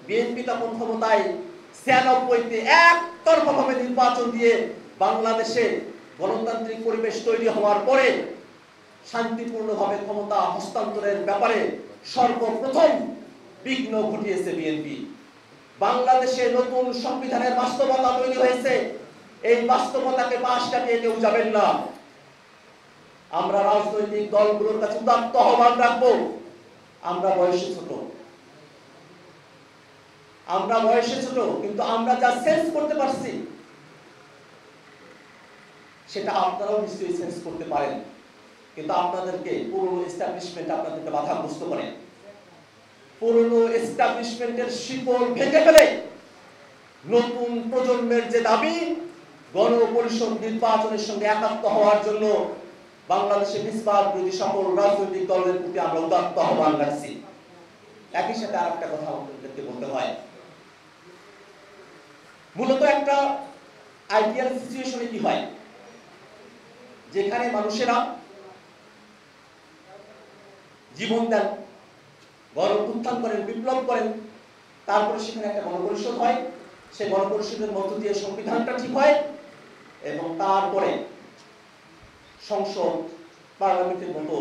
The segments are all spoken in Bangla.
বিএনপি তখন ক্ষমতায় 96-তে একতরফাভাবে নির্বাচন দিয়ে বাংলাদেশে গণতান্ত্রিক পরিবেশ তৈরি হওয়ার পরে শান্তিপূর্ণভাবে ক্ষমতা হস্তান্তরের ব্যাপারে সর্বপ্রথম বিঘ্ন ঘটিয়েছে বিএনপি। বাংলাদেশে নতুন সংবিধানের বাস্তবতা তৈরি হয়েছে, এই বাস্তবতাকে পাশ কাটিয়ে কেউ যাবেন না। আমরা রাজনৈতিক দলগুলোর কাছে উদাত্ত আহ্বান রাখবো, আমরা বয়সে ছোট, কিন্তু আমরা যা সেন্স করতে পারছি সেটা আপনারাও নিশ্চয়ই সেন্স করতে পারেন। কিন্তু আপনাদেরকে পুরনো এস্টাবলিশমেন্ট আপনাদেরকে বাধাগ্রস্ত করে, পুরনো এস্টাবলিশমেন্টের শিকল ভেঙে ফেলে নতুন প্রজন্মের যে দাবি গণপরিষদ নির্বাচনের সঙ্গে একাত্ম হওয়ার জন্য বাংলাদেশে নিষ্পাপ বিরোধী সকল রাজনৈতিক দলের প্রতি আমরা উদাত্ত আহ্বান রাখছি। একই সাথে আর একটা কথা আমাদেরকে বলতে হয়, মূলত একটা আইডিয়াল সিচুয়েশনে কি হয়, যেখানে মানুষেরা জীবন দেন, গণ-উত্থান করেন, বিপ্লব করেন, তারপরে সেখানে একটা গণপরিষদ হয়, সেই গণপরিষদের মধ্য দিয়ে সংবিধানটা ঠিক হয় এবং তারপরে সংসদ পার্লামেন্টের মতো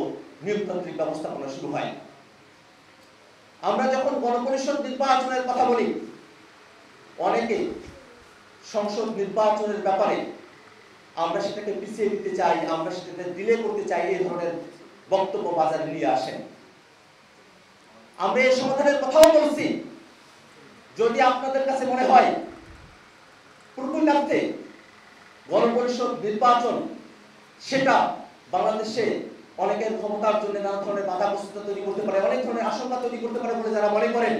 নিয়মতান্ত্রিক ব্যবস্থাপনা শুরু হয়। আমরা যখন গণপরিষদ নির্বাচনের কথা বলি, অনেকে সংসদ নির্বাচনের ব্যাপারে আমরা সেটাকে পিছিয়ে দিতে চাই, আমরা সেটাকে ডিলে করতে চাই, এই ধরনের বক্তব্য বাজারে নিয়ে আসেন। আমরা এই সমাধানের কথাও বলছি, যদি আপনাদের কাছে মনে হয় পূর্বনার্থে গণপরিষদ নির্বাচন সেটা বাংলাদেশে অনেকের ক্ষমতার জন্য নানা ধরনের বাধাগ্রস্ততা তৈরি করতে পারে, অনেক ধরনের আশঙ্কা তৈরি করতে পারে বলে যারা মনে করেন,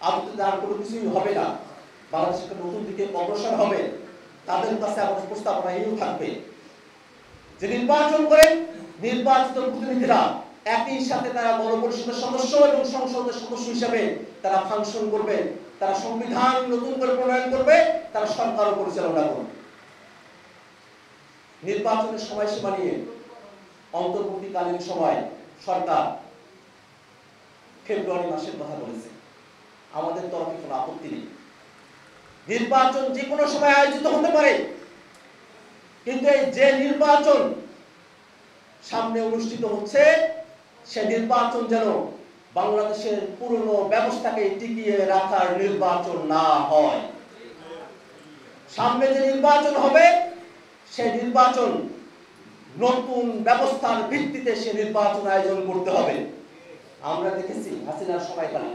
আদতে তার কোনো কিছুই হবে না, বাংলাদেশ একটা নতুন দিকে অগ্রসর হবে, তাদের কাছে আমাদের প্রস্তাবনা এও থাকবে যে নির্বাচন করে নির্বাচিত প্রতিনিধিরা একই সাথে তারা গণপরিষদের সদস্য এবং সংসদের সদস্য হিসেবে তারা ফাংশন করবে, তারা সংবিধান নতুন করে প্রণয়ন করবে, তারা সরকারও পরিচালনা করবে। নির্বাচনের সময়সীমা নিয়ে অন্তর্বর্তীকালীন সময় সরকার ফেব্রুয়ারি মাসের কথা বলেছে, আমাদের তরফে কোনো আপত্তি নেই। নির্বাচন যে কোনো সময় আয়োজিত হতে পারে, কিন্তু এই যে নির্বাচন সামনে অনুষ্ঠিত হচ্ছে সে নির্বাচন যেন বাংলাদেশের পুরনো ব্যবস্থাকে টিকিয়ে রাখার নির্বাচন না হয়। সামনে যে নির্বাচন হবে সে নির্বাচন নতুন ব্যবস্থার ভিত্তিতে সে নির্বাচন আয়োজন করতে হবে। আমরা দেখেছি হাসিনার সময়কালে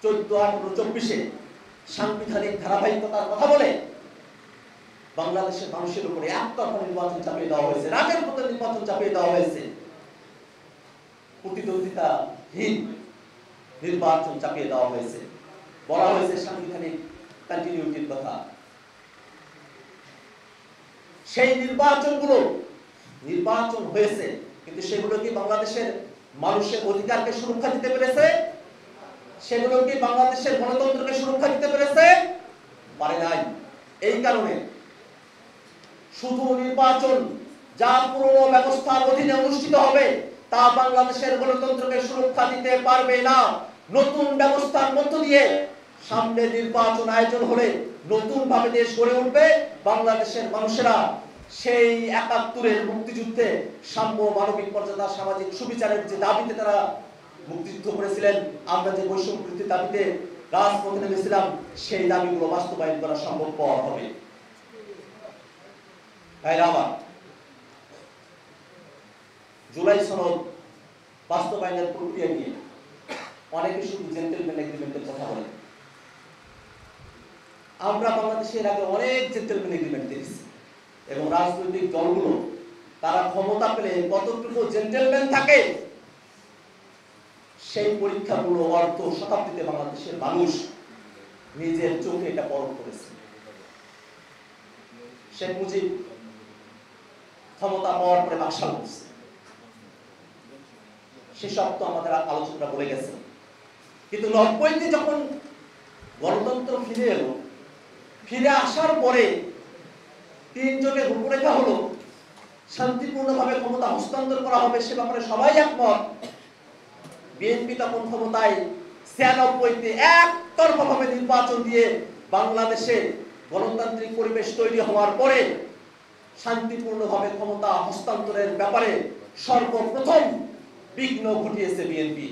14-18-24-এ সাংবিধানিক ধারাবাহিকতার কথা বলে বাংলাদেশের মানুষের উপরে একতরফা নির্বাচন চাপিয়ে দেওয়া হয়েছে, রাগের মতো নির্বাচন চাপিয়ে দেওয়া হয়েছে, প্রতিদ্বন্দ্বিতাহীন নির্বাচন চাপিয়ে দেওয়া হয়েছে, বলা হয়েছে সাংবিধানিক কন্টিনিউটির কথা। সেই নির্বাচন হয়েছে, কিন্তু সেগুলো কি বাংলাদেশের মানুষের অধিকারকে সুরক্ষা দিতে পেরেছে? সেগুলো কি বাংলাদেশের গণতন্ত্রকে সুরক্ষা দিতে পেরেছে? পারে নাই। এই কারণে শুধু নির্বাচন যা পুরনো ব্যবস্থার অধীনে অনুষ্ঠিত হবে তা বাংলাদেশের গণতন্ত্রকে সুরক্ষা দিতে পারবে না। নতুন ব্যবস্থার মধ্য দিয়ে সামনে নির্বাচন আয়োজন হলে নতুন ভাবে দেশ গড়ে উঠবে। বাংলাদেশের মানুষেরা সেই ৭১-এর মুক্তিযুদ্ধে সাম্য, মানবিক মর্যাদা, সামাজিক সুবিচারের যে দাবিতে তারা মুক্তিযুদ্ধ করেছিলেন, আমরা যে বৈষম্য বৃদ্ধির দাবিতে রাজপথে নেমেছিলাম, সেই দাবিগুলো বাস্তবায়ন করা সম্ভবপর হবে। জুলাই সনদ বাস্তবায়নের প্রক্রিয়া নিয়ে অনেকে শুধু জেন্টলম্যান এগ্রিমেন্টের কথা বলে। আমরা বাংলাদেশের আগে অনেক জেন্টলম্যান এগ্রিমেন্ট দেখেছি এবং রাজনৈতিক দলগুলো তারা ক্ষমতা পেলে কতটুকু জেন্টলম্যান থাকে সেই পরীক্ষাগুলো অর্ধ শতাব্দীতে বাংলাদেশের মানুষ নিজের চোখে এটা পরখ করেছে। শেখ মুজিব ক্ষমতা পাওয়ার পরে বাকশাল করছে, সেসব তো আমাদের আলোচনা বলে গেছে। কিন্তু ৯০-তে যখন গণতন্ত্র ফিরে এলো, ফিরে আসার পরে ৩ জনের রূপরেখা হলো শান্তিপূর্ণভাবে ক্ষমতা হস্তান্তর করা হবে, সে ব্যাপারে সবাই একমত। বিএনপি তখন ক্ষমতায় 96-তে একতরফাভাবে নির্বাচন দিয়ে বাংলাদেশে গণতান্ত্রিক পরিবেশ তৈরি হওয়ার পরে শান্তিপূর্ণভাবে ক্ষমতা হস্তান্তরের ব্যাপারে সর্বপ্রথম বিঘ্ন ঘটিয়েছে বিএনপি।